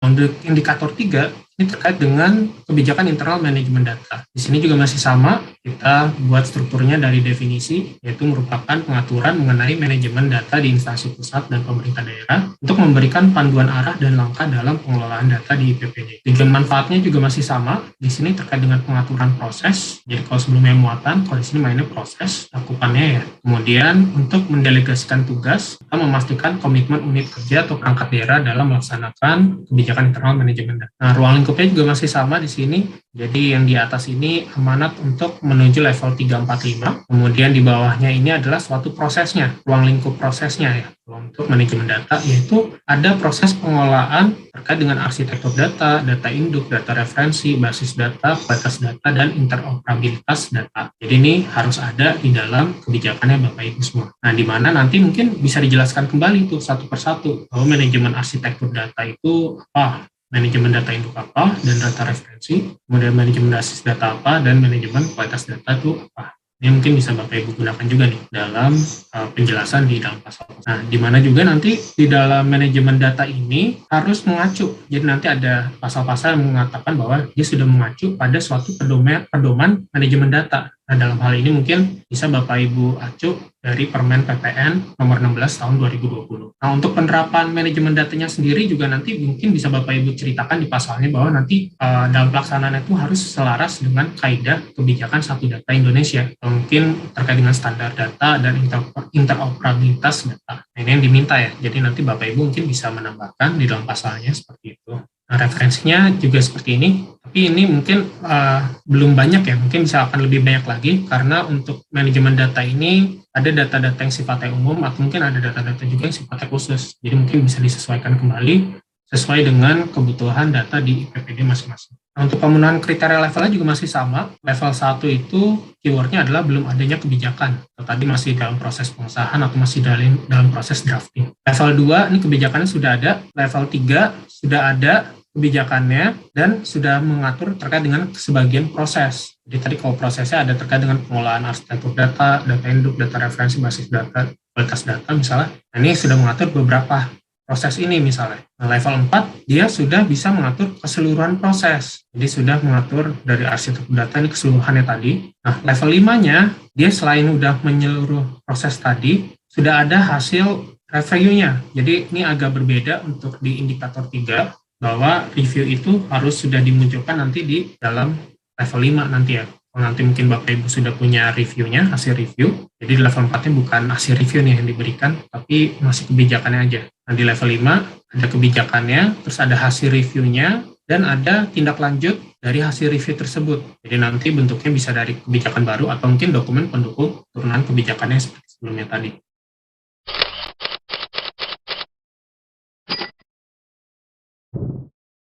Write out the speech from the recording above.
Untuk indikator 3 ini terkait dengan kebijakan internal manajemen data. Di sini juga masih sama, kita buat strukturnya dari definisi, yaitu merupakan pengaturan mengenai manajemen data di instansi pusat dan pemerintah daerah untuk memberikan panduan arah dan langkah dalam pengelolaan data di PPD. Tujuan manfaatnya juga masih sama, di sini terkait dengan pengaturan proses. Jadi kalau sebelumnya muatan, kalau di sini mainnya proses, cakupannya ya. Kemudian untuk mendelegasikan tugas, kita memastikan komitmen unit kerja atau perangkat daerah dalam melaksanakan kebijakan internal manajemen data. Nah, ruang lingkupnya juga masih sama di sini. Jadi yang di atas ini amanat untuk menuju level 345. Kemudian di bawahnya ini adalah suatu prosesnya, ruang lingkup prosesnya ya. Untuk manajemen data, yaitu ada proses pengelolaan terkait dengan arsitektur data, data induk, data referensi, basis data, kualitas data, dan interoperabilitas data. Jadi ini harus ada di dalam kebijakannya Bapak Ibu semua. Nah, di mana nanti mungkin bisa dijelaskan kembali tuh satu persatu bahwa manajemen arsitektur data itu apa, manajemen data induk apa, dan data referensi, kemudian manajemen basis data apa, dan manajemen kualitas data itu apa. Ini mungkin bisa Bapak Ibu gunakan juga nih dalam penjelasan di dalam pasal. Nah, di mana juga nanti di dalam manajemen data ini harus mengacu. Jadi nanti ada pasal-pasal yang mengatakan bahwa dia sudah mengacu pada suatu pedoman manajemen data. Nah, dalam hal ini mungkin bisa Bapak Ibu acu dari Permen PPN nomor 16 tahun 2020. Nah, untuk penerapan manajemen datanya sendiri juga nanti mungkin bisa Bapak Ibu ceritakan di pasalnya bahwa nanti dalam pelaksanaan itu harus selaras dengan kaidah kebijakan Satu Data Indonesia. Mungkin terkait dengan standar data dan interoperabilitas data. Nah, ini yang diminta ya. Jadi nanti Bapak Ibu mungkin bisa menambahkan di dalam pasalnya seperti itu. Nah, referensinya juga seperti ini. Tapi ini mungkin belum banyak ya, mungkin bisa akan lebih banyak lagi karena untuk manajemen data ini ada data-data yang sifatnya umum atau mungkin ada data-data juga yang sifatnya khusus. Jadi mungkin bisa disesuaikan kembali sesuai dengan kebutuhan data di PPD masing-masing. Nah, untuk pemenuhan kriteria levelnya juga masih sama. Level 1 itu keywordnya adalah belum adanya kebijakan. Tadi masih dalam proses pengesahan atau masih dalam proses drafting. Level 2 ini kebijakannya sudah ada. Level 3 sudah ada kebijakannya dan sudah mengatur terkait dengan sebagian proses. Jadi tadi kalau prosesnya ada terkait dengan pengolahan arsitektur data, data induk, data referensi, basis data, kualitas data misalnya. Nah, ini sudah mengatur beberapa proses ini misalnya. Nah, level 4 dia sudah bisa mengatur keseluruhan proses. Jadi sudah mengatur dari arsitektur data ini keseluruhannya tadi. Nah, level 5-nya dia selain udah menyeluruh proses tadi, sudah ada hasil reviewnya. Jadi ini agak berbeda untuk di indikator 3 bahwa review itu harus sudah dimunculkan nanti di dalam level 5 nanti ya. Kalau nanti mungkin Bapak Ibu sudah punya reviewnya, hasil review. Jadi di level 4-nya bukan hasil review nih yang diberikan, tapi masih kebijakannya aja. Nah, di level 5 ada kebijakannya, terus ada hasil reviewnya, dan ada tindak lanjut dari hasil review tersebut. Jadi nanti bentuknya bisa dari kebijakan baru atau mungkin dokumen pendukung turunan kebijakannya seperti sebelumnya tadi.